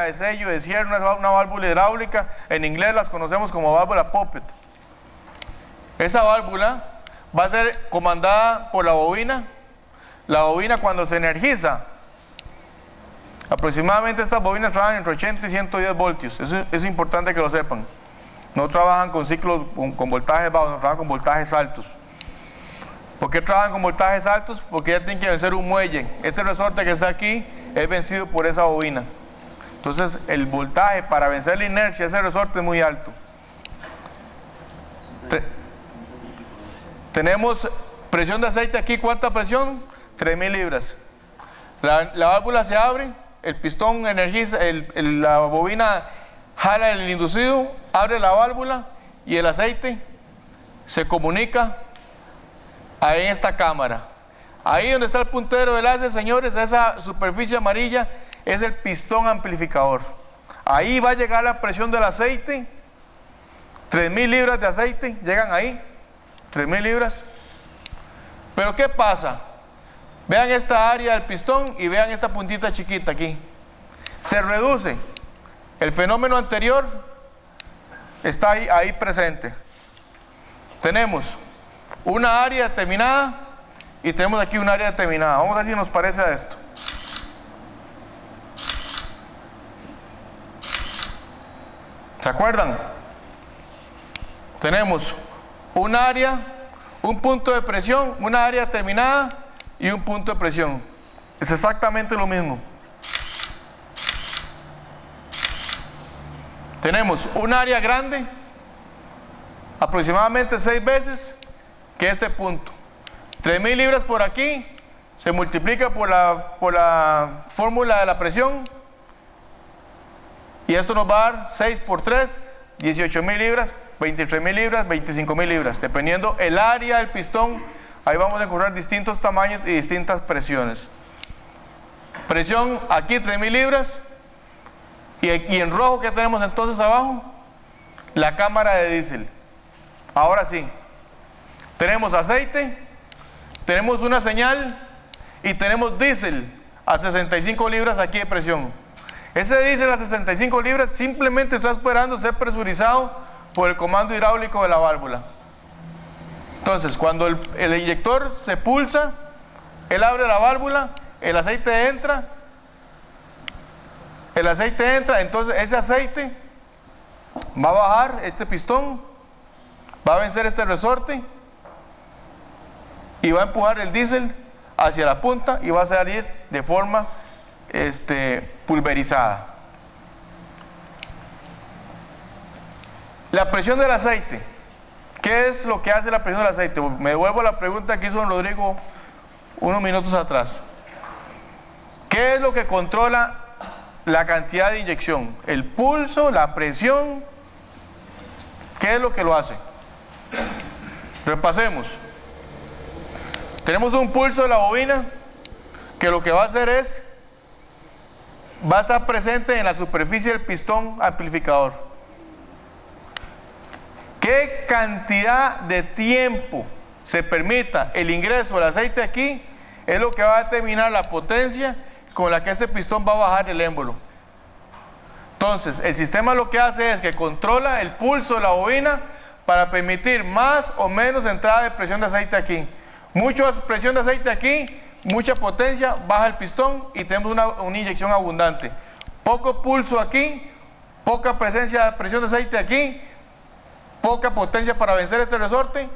De sello, de cierre, una válvula hidráulica, en inglés las conocemos como válvula poppet. Esa válvula va a ser comandada por la bobina. La bobina, cuando se energiza, aproximadamente estas bobinas trabajan entre 80 y 110 voltios. Eso es importante que lo sepan. No trabajan con ciclos con voltajes bajos, no trabajan con voltajes altos. ¿Por qué trabajan con voltajes altos? Porque ya tienen que vencer un muelle. Este resorte que está aquí es vencido por esa bobina. Entonces el voltaje para vencer la inercia de ese resorte es muy alto. Tenemos presión de aceite aquí. ¿Cuánta presión? 3000 libras. La válvula se abre, el pistón energiza, la bobina jala el inducido, abre la válvula y el aceite se comunica ahí en esta cámara. Ahí donde está el puntero del láser, señores, esa superficie amarilla es el pistón amplificador. Ahí va a llegar la presión del aceite. 3000 libras de aceite llegan ahí. 3000 libras. Pero ¿qué pasa? Vean esta área del pistón y vean esta puntita chiquita aquí. Se reduce. El fenómeno anterior está ahí presente. Tenemos una área determinada y tenemos aquí un área determinada. Vamos a ver si nos parece a esto. ¿Se acuerdan? Tenemos un área, un punto de presión, una área determinada y un punto de presión. Es exactamente lo mismo. Tenemos un área grande, aproximadamente 6 veces que este punto. 3000 libras por aquí se multiplica por la fórmula de la presión. Y esto nos va a dar 6 por 3, 18.000 libras, 23.000 libras, 25.000 libras. Dependiendo el área del pistón, ahí vamos a encontrar distintos tamaños y distintas presiones. Presión aquí 3.000 libras. Y en rojo, ¿qué tenemos entonces abajo? La cámara de diésel. Ahora sí. Tenemos aceite, tenemos una señal y tenemos diésel a 65 libras aquí de presión. Ese diésel a 65 libras simplemente está esperando ser presurizado por el comando hidráulico de la válvula. Entonces, cuando el inyector se pulsa, él abre la válvula, el aceite entra, entonces ese aceite va a bajar este pistón, va a vencer este resorte y va a empujar el diésel hacia la punta y va a salir de forma pulverizada. La presión del aceite. ¿Qué es lo que hace la presión del aceite? Me devuelvo a la pregunta que hizo don Rodrigo unos minutos atrás. ¿Qué es lo que controla la cantidad de inyección? El pulso, la presión. ¿Qué es lo que lo hace? Repasemos. Tenemos un pulso de la bobina que lo que va a hacer es, va a estar presente en la superficie del pistón amplificador. ¿Qué cantidad de tiempo se permita el ingreso del aceite aquí? Es lo que va a determinar la potencia con la que este pistón va a bajar el émbolo. Entonces, el sistema lo que hace es que controla el pulso de la bobina para permitir más o menos entrada de presión de aceite aquí. Mucha presión de aceite aquí, mucha potencia, baja el pistón y tenemos una inyección abundante. Poco pulso aquí, poca presión de aceite aquí, poca potencia para vencer este resorte,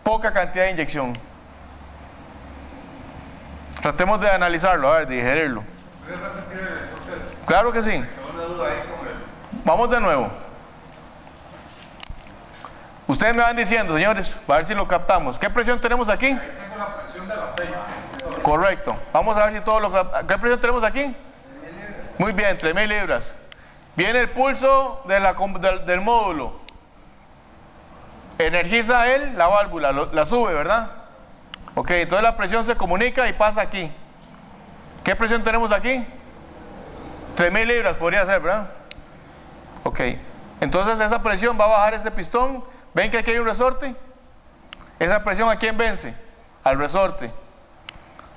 poca cantidad de inyección. Tratemos de analizarlo, a ver, de digerirlo. ¿Puedes repetir el proceso? Claro que sí. Tengo una duda ahí con él. Vamos de nuevo. Ustedes me van diciendo, señores, a ver si lo captamos. ¿Qué presión tenemos aquí? Ahí tengo la presión del aceite. Correcto. Vamos a ver si todo lo captamos. ¿Qué presión tenemos aquí? 3.000 libras. Muy bien, 3.000 libras. Viene el pulso del módulo. Energiza él, la válvula, la sube, ¿verdad? Ok, entonces la presión se comunica y pasa aquí. ¿Qué presión tenemos aquí? 3000 libras podría ser, ¿verdad? Ok, entonces esa presión va a bajar este pistón. ¿Ven que aquí hay un resorte? Esa presión, ¿a quién vence? Al resorte.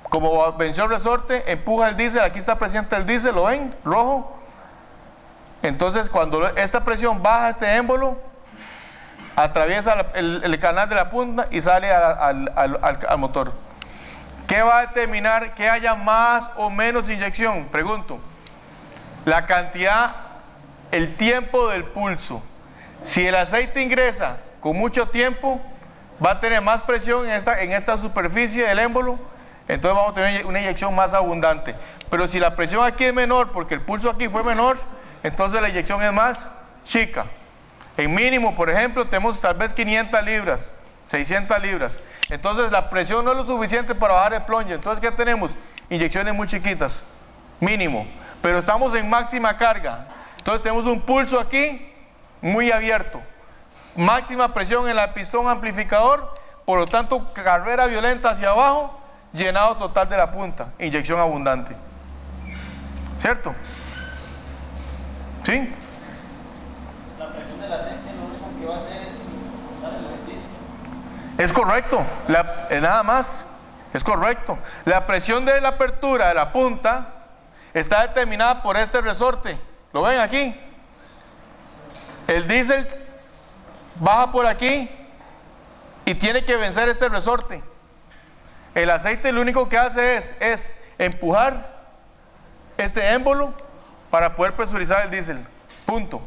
Como venció el resorte, empuja el diésel. Aquí está presente el diésel, ¿lo ven? Rojo. Entonces cuando esta presión baja este émbolo, atraviesa el canal de la punta y sale al motor. ¿Qué va a determinar que haya más o menos inyección? Pregunto. La cantidad, el tiempo del pulso. Si el aceite ingresa con mucho tiempo, va a tener más presión en esta superficie del émbolo, entonces vamos a tener una inyección más abundante. Pero si la presión aquí es menor, porque el pulso aquí fue menor, entonces la inyección es más chica. En mínimo, por ejemplo, tenemos tal vez 500 libras, 600 libras. Entonces la presión no es lo suficiente para bajar el plunge. Entonces, ¿qué tenemos? Inyecciones muy chiquitas, mínimo. Pero estamos en máxima carga. Entonces tenemos un pulso aquí muy abierto. Máxima presión en el pistón amplificador. Por lo tanto, carrera violenta hacia abajo, llenado total de la punta. Inyección abundante. ¿Cierto? ¿Sí? La presión del aceite lo único que va a hacer es usar el disco. Es correcto, nada más, es correcto. La presión de la apertura de la punta está determinada por este resorte. ¿Lo ven aquí? El diésel baja por aquí y tiene que vencer este resorte. El aceite lo único que hace es empujar este émbolo para poder presurizar el diésel. Punto.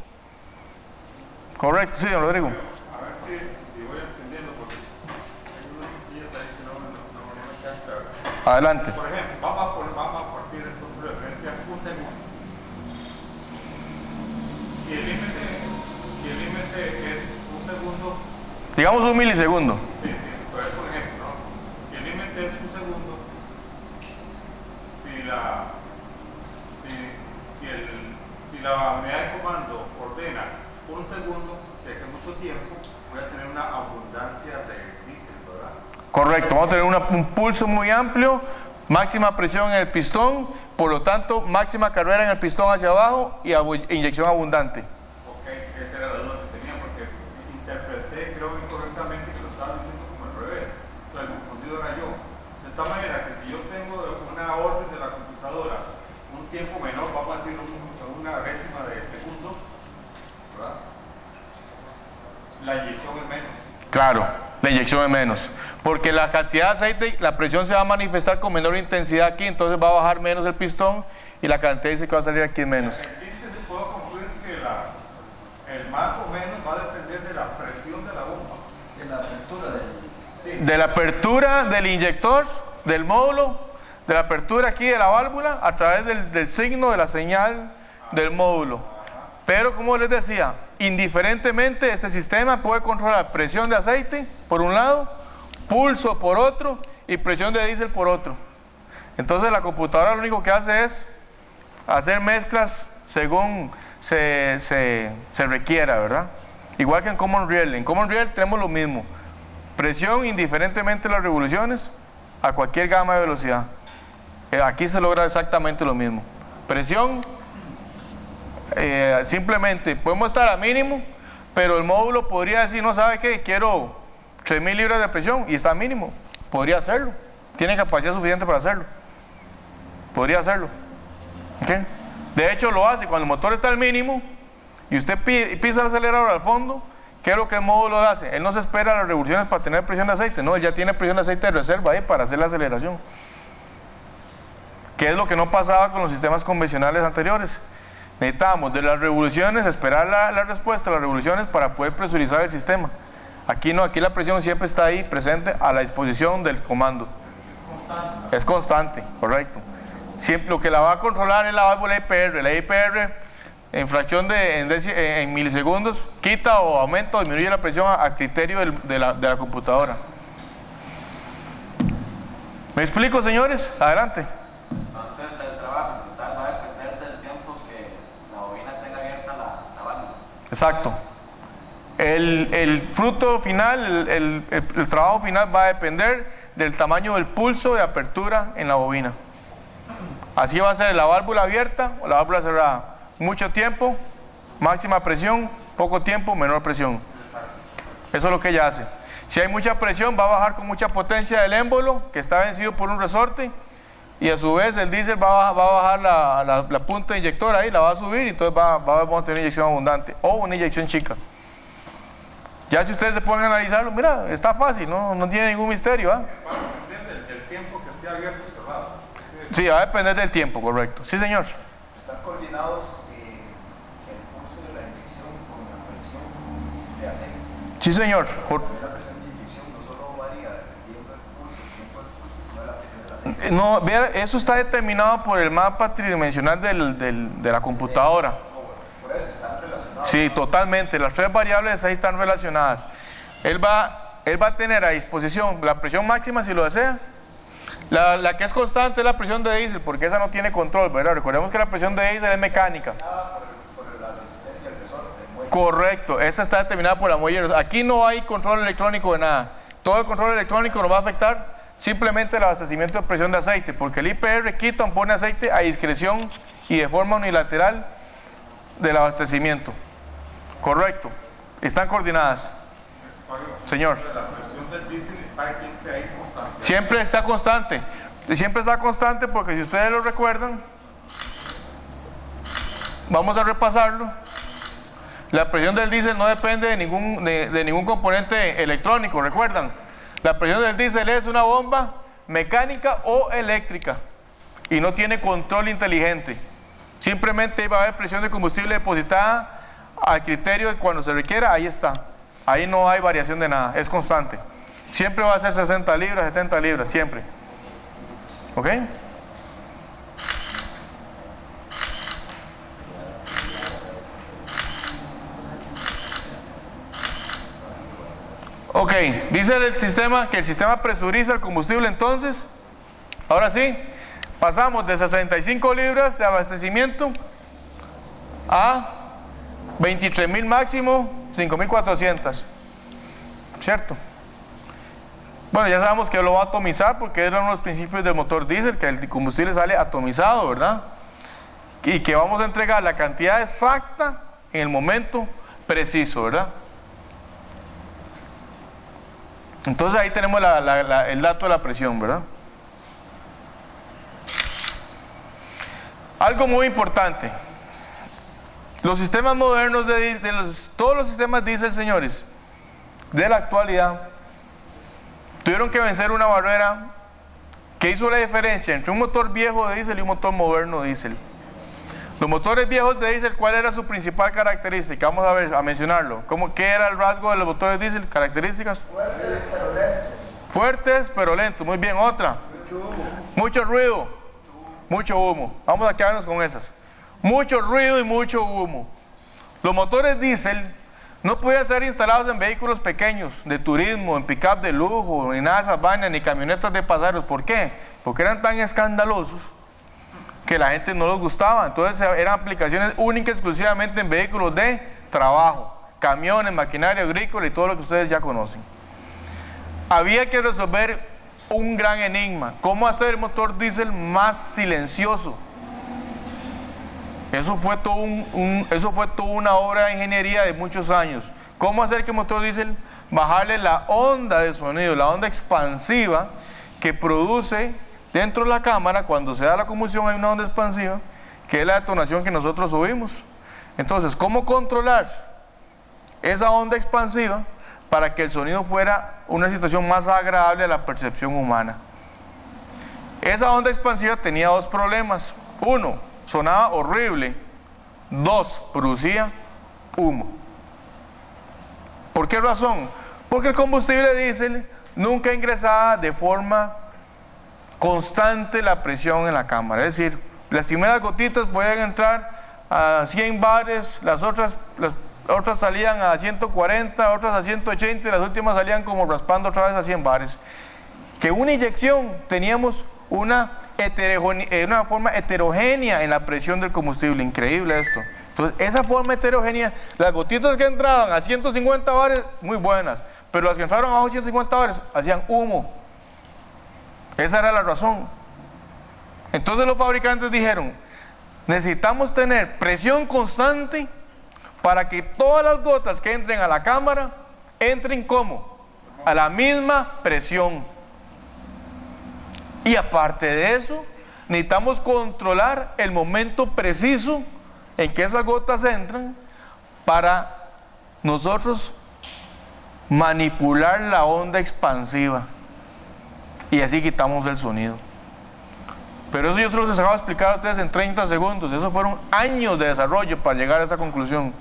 Correcto, sí, don Rodrigo. A ver si voy entendiendo, porque hay unas cosillas ahí que no me quedan claras. Adelante. Por ejemplo, vamos a partir de punto de referencia un segundo. Si el límite es un segundo, Digamos un milisegundo. sí, por ejemplo, ¿no? Si el límite es un segundo, si la unidad de comando ordena un segundo, o sea que mucho tiempo, voy a tener una abundancia de diésel, ¿verdad? Correcto, vamos a tener un pulso muy amplio, máxima presión en el pistón, por lo tanto, máxima carrera en el pistón hacia abajo y inyección abundante. Ok, esa era la duda que tenía, porque interpreté, creo incorrectamente, que lo estaba diciendo como al revés. Entonces, el confundido era yo. De tal manera que si yo tengo una orden de la computadora, un tiempo menor, vamos a decir una décima de segundo, ¿verdad? La inyección es menos. Claro, la inyección es menos, porque la cantidad de aceite, la presión se va a manifestar con menor intensidad aquí, entonces va a bajar menos el pistón y la cantidad de aceite que va a salir aquí es menos. En síntesis, puedo concluir que el más o menos va a depender de la presión de la bomba. De la apertura del... Sí. De la apertura del inyector, del módulo, de la apertura aquí de la válvula, a través del signo de la señal del módulo. Pero como les decía, indiferentemente este sistema puede controlar presión de aceite por un lado, pulso por otro y presión de diésel por otro. Entonces la computadora lo único que hace es hacer mezclas según se requiera, ¿verdad? Igual que en Common Rail. En Common Rail tenemos lo mismo. Presión indiferentemente de las revoluciones a cualquier gama de velocidad. Aquí se logra exactamente lo mismo. Presión, simplemente podemos estar a mínimo, pero el módulo podría decir, no sabe qué, quiero 3000 libras de presión y está a mínimo. Podría hacerlo. Tiene capacidad suficiente para hacerlo. Podría hacerlo. ¿Okay? De hecho lo hace cuando el motor está al mínimo y usted pisa el acelerador al fondo. ¿Qué es lo que el módulo hace? Él no se espera las revoluciones para tener presión de aceite. No, él ya tiene presión de aceite de reserva ahí para hacer la aceleración. ¿Qué es lo que no pasaba con los sistemas convencionales anteriores? Necesitábamos de las revoluciones, esperar la respuesta a las revoluciones para poder presurizar el sistema. Aquí no, aquí la presión siempre está ahí presente a la disposición del comando. Es constante, correcto. Siempre, lo que la va a controlar es la válvula IPR. La IPR en fracción en milisegundos quita o aumenta o disminuye la presión a criterio de la computadora. ¿Me explico, señores? Adelante. Entonces el trabajo en total va a depender del tiempo que la bobina tenga abierta Exacto. El fruto final, el trabajo final va a depender del tamaño del pulso de apertura en la bobina. Así va a ser la válvula abierta o la válvula cerrada. Mucho tiempo, máxima presión, poco tiempo, menor presión. Eso es lo que ella hace. Si hay mucha presión, va a bajar con mucha potencia el émbolo, que está vencido por un resorte, y a su vez el diésel va a bajar la punta de inyector ahí, la va a subir, y entonces vamos a tener una inyección abundante, o una inyección chica. Ya si ustedes se ponen a analizarlo, mira, está fácil, no tiene ningún misterio. Va a depender del tiempo que esté abierto o cerrado. Sí, va a depender del tiempo, correcto. Sí, señor. ¿Están coordinados el pulso de la inyección con la presión de aceite? Sí, señor. La presión de inyección no solo varía dependiendo del pulso, el tiempo del pulso, sino de la presión del aceite. No, vea, eso está determinado por el mapa tridimensional de la computadora. Por eso están relacionados. Sí, totalmente. Las tres variables ahí están relacionadas. Él va a tener a disposición la presión máxima si lo desea. La que es constante es la presión de diésel, porque esa no tiene control, ¿verdad? Recordemos que la presión de diésel es mecánica. Por la resistencia del resorte, del muelle. Correcto, esa está determinada por la muelle. Aquí no hay control electrónico de nada. Todo el control electrónico nos va a afectar simplemente el abastecimiento de presión de aceite, porque el IPR quita o pone aceite a discreción y de forma unilateral del abastecimiento. Correcto, están coordinadas. Señor. La presión del diésel está siempre ahí constante. Siempre está constante. Siempre está constante porque si ustedes lo recuerdan, vamos a repasarlo. La presión del diésel no depende de ningún componente electrónico, ¿recuerdan? La presión del diésel es una bomba mecánica o eléctrica y no tiene control inteligente. Simplemente va a haber presión de combustible depositada al criterio de cuando se requiera, ahí está. Ahí no hay variación de nada, es constante. Siempre va a ser 60 libras, 70 libras, siempre. ¿Ok? Ok, dice el sistema que el sistema presuriza el combustible entonces. Ahora sí, pasamos de 65 libras de abastecimiento a 23.000 máximo, 5.400. ¿Cierto? Bueno, ya sabemos que lo va a atomizar porque eran los principios del motor diésel, que el combustible sale atomizado, ¿verdad? Y que vamos a entregar la cantidad exacta en el momento preciso, ¿verdad? Entonces ahí tenemos el dato de la presión, ¿verdad? Algo muy importante. Los sistemas modernos todos los sistemas diésel, señores, de la actualidad, tuvieron que vencer una barrera que hizo la diferencia entre un motor viejo de diésel y un motor moderno de diésel. Los motores viejos de diésel, ¿cuál era su principal característica? Vamos a mencionarlo. ¿Qué era el rasgo de los motores diésel? Características. Fuertes pero lentos. Fuertes pero lentos. Muy bien, otra. Mucho ruido. Mucho humo. Vamos a quedarnos con esas. Mucho ruido y mucho humo. Los motores diésel no podían ser instalados en vehículos pequeños, de turismo, en pick-up de lujo, ni nada de esas vainas, ni camionetas de pasajeros. ¿Por qué? Porque eran tan escandalosos que la gente no les gustaba. Entonces eran aplicaciones únicas exclusivamente en vehículos de trabajo, camiones, maquinaria agrícola y todo lo que ustedes ya conocen. Había que resolver un gran enigma: ¿cómo hacer el motor diésel más silencioso? Eso fue toda una obra de ingeniería de muchos años. ¿Cómo hacer que el motor diésel bajarle la onda de sonido, la onda expansiva que produce dentro de la cámara? Cuando se da la combustión hay una onda expansiva que es la detonación que nosotros oímos. Entonces, ¿cómo controlar esa onda expansiva para que el sonido fuera una situación más agradable a la percepción humana? Esa onda expansiva tenía dos problemas. Uno, sonaba horrible. Dos, producía humo. ¿Por qué razón? Porque el combustible diésel nunca ingresaba de forma constante la presión en la cámara. Es decir, las primeras gotitas podían entrar a 100 bares, las otras salían a 140, otras a 180 y las últimas salían como raspando otra vez a 100 bares. Que una inyección teníamos una forma heterogénea en la presión del combustible. Increíble esto. Entonces, esa forma heterogénea, las gotitas que entraban a 150 bares, muy buenas, pero las que entraron abajo de 150 bares hacían humo. Esa era la razón. Entonces los fabricantes dijeron, necesitamos tener presión constante para que todas las gotas que entren a la cámara entren ¿cómo? A la misma presión. Y aparte de eso, necesitamos controlar el momento preciso en que esas gotas entran para nosotros manipular la onda expansiva. Y así quitamos el sonido. Pero eso yo se los acabo de explicar a ustedes en 30 segundos. Eso fueron años de desarrollo para llegar a esa conclusión.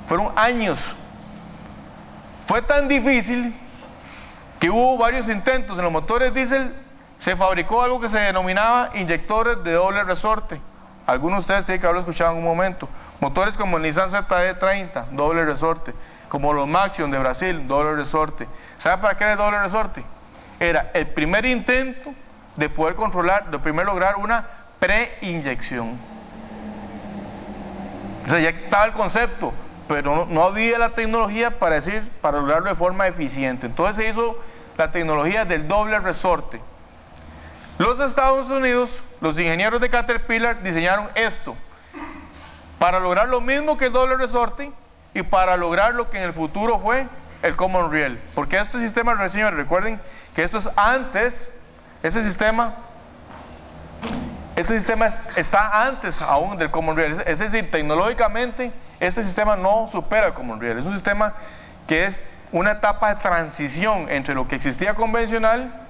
Fueron años. Fue tan difícil que hubo varios intentos. En los motores diésel se fabricó algo que se denominaba inyectores de doble resorte. Algunos de ustedes tienen que haberlo escuchado en un momento. Motores como el Nissan ZE30, doble resorte. Como los Maxion de Brasil, doble resorte. ¿Sabe para qué era el doble resorte? Era el primer intento de poder controlar, de primero lograr una preinyección. O sea, ya estaba el concepto, pero no había la tecnología para lograrlo de forma eficiente. Entonces se hizo la tecnología del doble resorte. Los Estados Unidos, los ingenieros de Caterpillar diseñaron esto para lograr lo mismo que el doble resorte y para lograr lo que en el futuro fue el Common Rail. Porque este sistema, señores, recuerden que esto es antes, ese sistema está antes aún del Common Rail. Es decir, tecnológicamente, este sistema no supera el Common Rail. Es un sistema que es una etapa de transición entre lo que existía convencional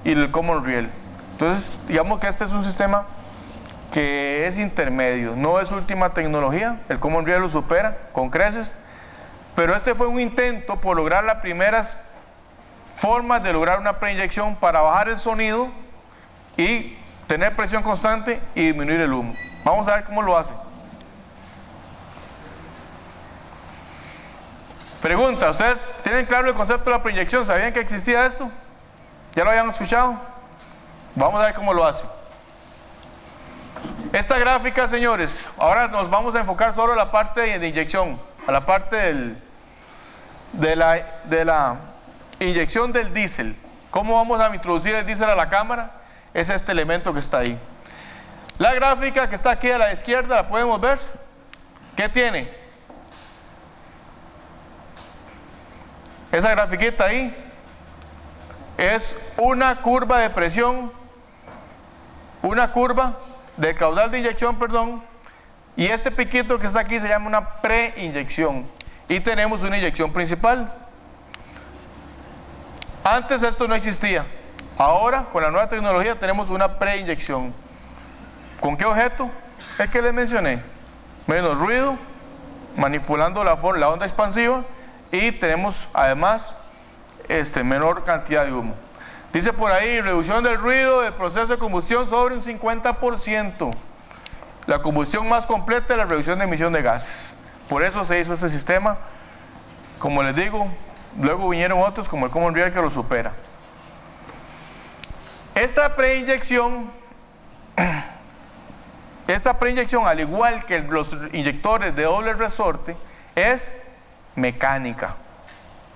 y el Common Rail. Entonces, digamos que este es un sistema que es intermedio, no es última tecnología, el Common Rail lo supera con creces, pero este fue un intento por lograr las primeras formas de lograr una preinyección para bajar el sonido y tener presión constante y disminuir el humo. Vamos a ver cómo lo hace. Pregunta, ¿ustedes tienen claro el concepto de la preinyección? ¿Sabían que existía esto? ¿Ya lo habían escuchado? Vamos a ver cómo lo hace. Esta gráfica, señores, ahora nos vamos a enfocar solo en la parte de inyección, a la parte de la inyección del diésel. ¿Cómo vamos a introducir el diésel a la cámara? Es este elemento que está ahí. La gráfica que está aquí a la izquierda, ¿la podemos ver? ¿Qué tiene? Esa grafiquita ahí es una curva de presión, una curva de caudal de inyección, perdón, y este piquito que está aquí se llama una preinyección y tenemos una inyección principal. Antes esto no existía, ahora con la nueva tecnología tenemos una preinyección. ¿Con qué objeto? El que les mencioné, menos ruido, manipulando la onda expansiva y tenemos además menor cantidad de humo. Dice por ahí, reducción del ruido del proceso de combustión sobre un 50%. La combustión más completa es la reducción de emisión de gases. Por eso se hizo este sistema. Como les digo, luego vinieron otros como el Common Rail que lo supera. Esta preinyección, al igual que los inyectores de doble resorte, es mecánica.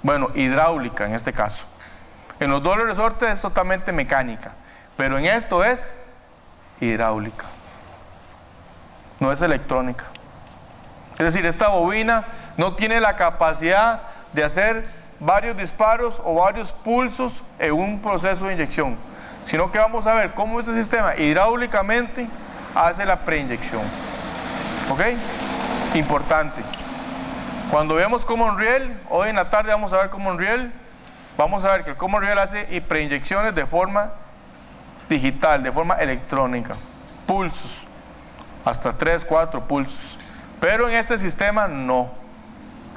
Bueno, hidráulica en este caso. En los dobles resortes es totalmente mecánica, pero en esto es hidráulica, no es electrónica. Es decir, esta bobina no tiene la capacidad de hacer varios disparos o varios pulsos en un proceso de inyección, sino que vamos a ver cómo este sistema hidráulicamente hace la preinyección. ¿Ok? Importante. Cuando vemos Common Rail, hoy en la tarde vamos a ver Common Rail. Vamos a ver que el Common Rail hace preinyecciones de forma digital, de forma electrónica, pulsos, hasta 3, 4 pulsos. Pero en este sistema no.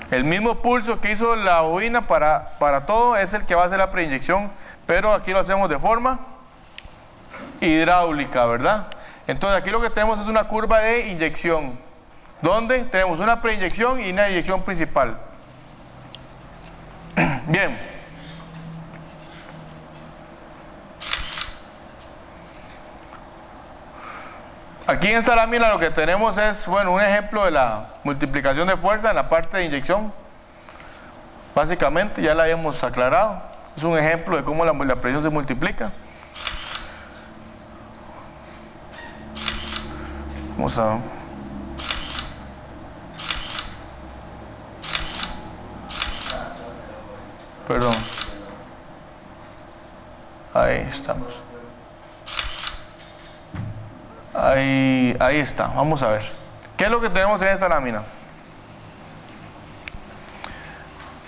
El mismo pulso que hizo la bobina para todo es el que va a hacer la preinyección, pero aquí lo hacemos de forma hidráulica, ¿verdad? Entonces aquí lo que tenemos es una curva de inyección, donde tenemos una preinyección y una inyección principal. Bien. Aquí en esta lámina lo que tenemos es, bueno, un ejemplo de la multiplicación de fuerza en la parte de inyección. Básicamente, ya la hemos aclarado. Es un ejemplo de cómo la presión se multiplica. Vamos a... Perdón. Ahí estamos. Ahí está. Vamos a ver. ¿Qué es lo que tenemos en esta lámina?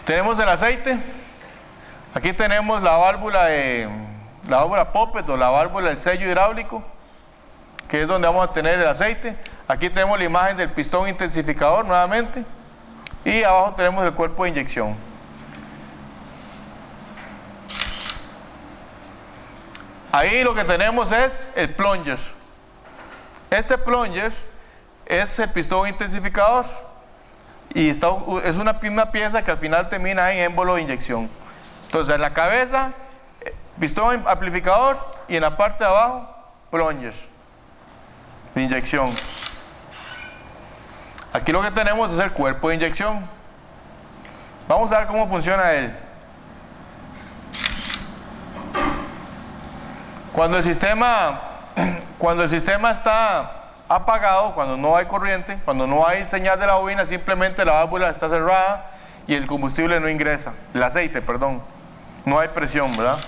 Tenemos el aceite. Aquí tenemos la válvula poppet o la válvula del sello hidráulico, que es donde vamos a tener el aceite. Aquí tenemos la imagen del pistón intensificador nuevamente. Y abajo tenemos el cuerpo de inyección. Ahí lo que tenemos es el plunger. Este plunger es el pistón intensificador y es una pieza que al final termina en émbolo de inyección. Entonces en la cabeza, pistón amplificador, y en la parte de abajo, plunger de inyección. Aquí lo que tenemos es el cuerpo de inyección. Vamos a ver cómo funciona él. Cuando el sistema está apagado, cuando no hay corriente, cuando no hay señal de la bobina, simplemente la válvula está cerrada y el combustible no ingresa, el aceite, perdón, no hay presión, ¿verdad?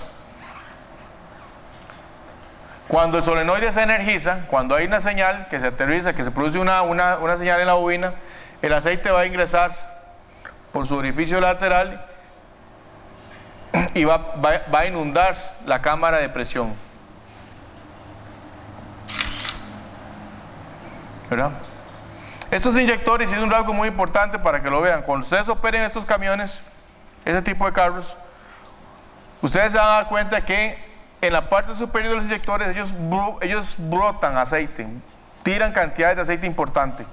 Cuando el solenoide se energiza, cuando hay una señal que se aterriza, que se produce una señal en la bobina, el aceite va a ingresar por su orificio lateral y va a inundar la cámara de presión. ¿Verdad? Estos inyectores, y es un rasgo muy importante para que lo vean, cuando ustedes operen estos camiones, ese tipo de carros, ustedes se van a dar cuenta que en la parte superior de los inyectores ellos brotan aceite, tiran cantidades de aceite importante,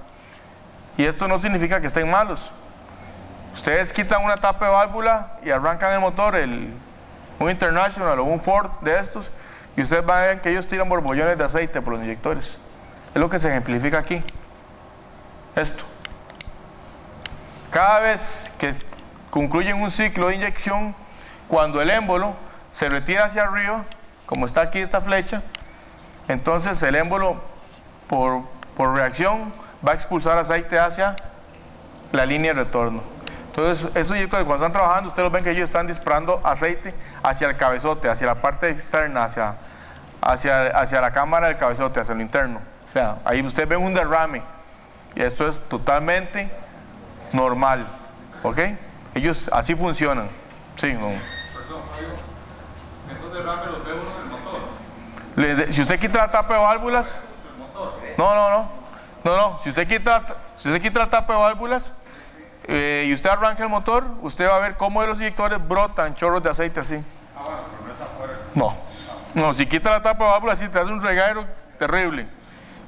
y esto no significa que estén malos. Ustedes quitan una tapa de válvula y arrancan el motor, un International o un Ford de estos, y ustedes van a ver que ellos tiran borbollones de aceite por los inyectores. Es lo que se ejemplifica aquí. Esto. Cada vez que concluyen un ciclo de inyección, cuando el émbolo se retira hacia arriba, como está aquí esta flecha, entonces el émbolo por reacción va a expulsar aceite hacia la línea de retorno. Entonces esos inyectores, cuando están trabajando, ustedes ven que ellos están disparando aceite hacia el cabezote, hacia la parte externa, hacia la cámara del cabezote, hacia lo interno. O sea, ahí ustedes ven un derrame y esto es totalmente normal, ¿ok? Ellos así funcionan. Sí, no. Perdón, Fabio, esos derrames los ve uno en el motor. Si usted quita la tapa de válvulas, no. Si usted quita la tapa de válvulas y usted arranca el motor, usted va a ver cómo de los inyectores brotan chorros de aceite así. Ah, bueno, pero no es afuera. No, si quita la tapa de válvulas, sí te hace un reguero terrible.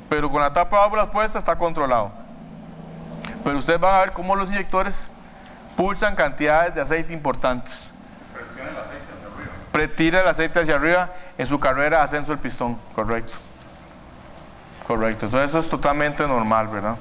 Pero con la tapa de válvulas puesta está controlado. Pero ustedes van a ver cómo los inyectores pulsan cantidades de aceite importantes. Presiona el aceite hacia arriba. Tira el aceite hacia arriba en su carrera de ascenso del pistón. Correcto. Entonces eso es totalmente normal, ¿verdad?